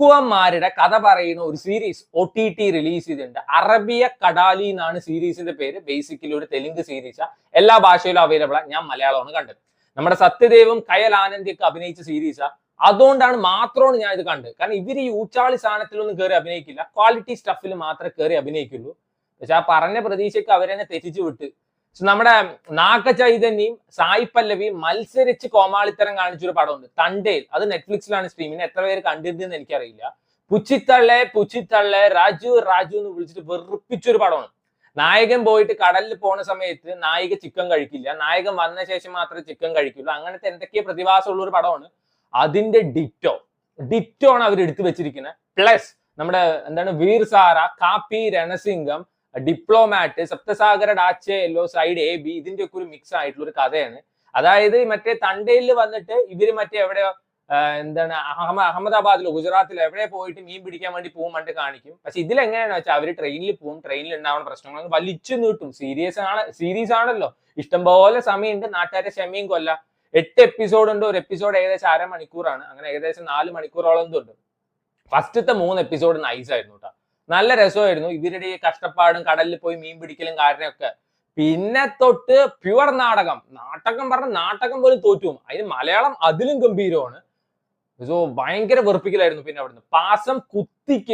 കുക്കുവന്മാരുടെ കഥ പറയുന്ന ഒരു സീരീസ് OTT റിലീസ് ചെയ്തിട്ടുണ്ട്. അറബിയ കടാലി എന്നാണ് സീരീസിന്റെ പേര്. ബേസിക്കലി ഒരു തെലുങ്ക് സീരീസാ. എല്ലാ ഭാഷയിലും അവൈലബിൾ ആണ്. ഞാൻ മലയാളമാണ് കണ്ടത്. നമ്മുടെ സത്യദേവും കയൽ ആനന്ദിയൊക്കെ അഭിനയിച്ച സീരീസാ. അതുകൊണ്ടാണ് മാത്രമാണ് ഞാൻ ഇത് കണ്ടത്. കാരണം ഇവർ ഈ ഊച്ചാളി സാധനത്തിലൊന്നും കയറി അഭിനയിക്കില്ല. ക്വാളിറ്റി സ്റ്റഫിൽ മാത്രമേ കയറി അഭിനയിക്കുള്ളൂ. പക്ഷെ ആ പറഞ്ഞ പ്രതീക്ഷയ്ക്ക് അവരെന്നെ തെറ്റിച്ചു വിട്ട്. നമ്മുടെ നാഗ ചൈതന്യയും സായി പല്ലവിയും മത്സരിച്ച് കോമാളിത്തരം കാണിച്ചൊരു പടമുണ്ട്, തണ്ടേൽ. അത് നെറ്റ്ഫ്ലിക്സിലാണ് സ്ട്രീമിന്. എത്ര പേര് കണ്ടിരുന്നെന്ന് എനിക്കറിയില്ല. പുച്ചിത്തള്ളെ രാജു എന്ന് വിളിച്ചിട്ട് വെറുപ്പിച്ചൊരു പടമാണ്. നായകൻ പോയിട്ട് കടലിൽ പോണ സമയത്ത് നായിക ചിക്കൻ കഴിക്കില്ല, നായകൻ വന്ന ശേഷം മാത്രമേ ചിക്കൻ കഴിക്കുള്ളൂ. അങ്ങനത്തെ എന്തൊക്കെയോ പ്രതിഭാസമുള്ള ഒരു പടമാണ്. അതിന്റെ ഡിറ്റോ ആണ് അവർ എടുത്തു വെച്ചിരിക്കുന്നത്. പ്ലസ് നമ്മുടെ എന്താണ് വീർ സാര, കാപ്പി രണസിംഗം, ഡിപ്ലോമാറ്റ്, സപ്തസാഗര ഡാച്ചെല്ലോ, സൈഡ് AB, ഇതിന്റെ ഒക്കെ ഒരു മിക്സ് ആയിട്ടുള്ള ഒരു കഥയാണ്. അതായത് മറ്റേ തണ്ടയിൽ വന്നിട്ട് ഇവര് മറ്റേ എവിടെയോ എന്താണ് അഹമ്മദാബാദിലോ ഗുജറാത്തിലോ എവിടെ പോയിട്ട് മീൻ പിടിക്കാൻ വേണ്ടി പോകും കണ്ട് കാണിക്കും. പക്ഷെ ഇതിലെങ്ങനെയാണെന്ന് വെച്ചാൽ അവര് ട്രെയിനിൽ പോകും, ട്രെയിനിൽ ഉണ്ടാവുന്ന പ്രശ്നങ്ങൾ വലിച്ചു നീട്ടും. സീരീസ് ആണല്ലോ, ഇഷ്ടംപോലെ സമയമുണ്ട്, നാട്ടുകാരെ ക്ഷമയും കൊല്ല. 8 എപ്പിസോഡ് ഉണ്ട്. ഒരു എപ്പിസോഡ് ഏകദേശം 1/2 മണിക്കൂറാണ്. അങ്ങനെ ഏകദേശം 4 മണിക്കൂറോളം ഉണ്ട്. ഫസ്റ്റത്തെ 3 എപ്പിസോഡ് നൈസായിരുന്നു കേട്ടോ, നല്ല രസമായിരുന്നു. ഇവരുടെ ഈ കഷ്ടപ്പാടും കടലിൽ പോയി മീൻ പിടിക്കലും കാരണമൊക്കെ. പിന്നെ തൊട്ട് പ്യുവർ നാടകം പറഞ്ഞ നാടകം പോലും തോറ്റും. അതിന് മലയാളം അതിലും ഗംഭീരമാണ്. സോ ഭയങ്കര വെറുപ്പിക്കലായിരുന്നു. പിന്നെ അവിടുന്ന് പാസം കുത്തിക്ക്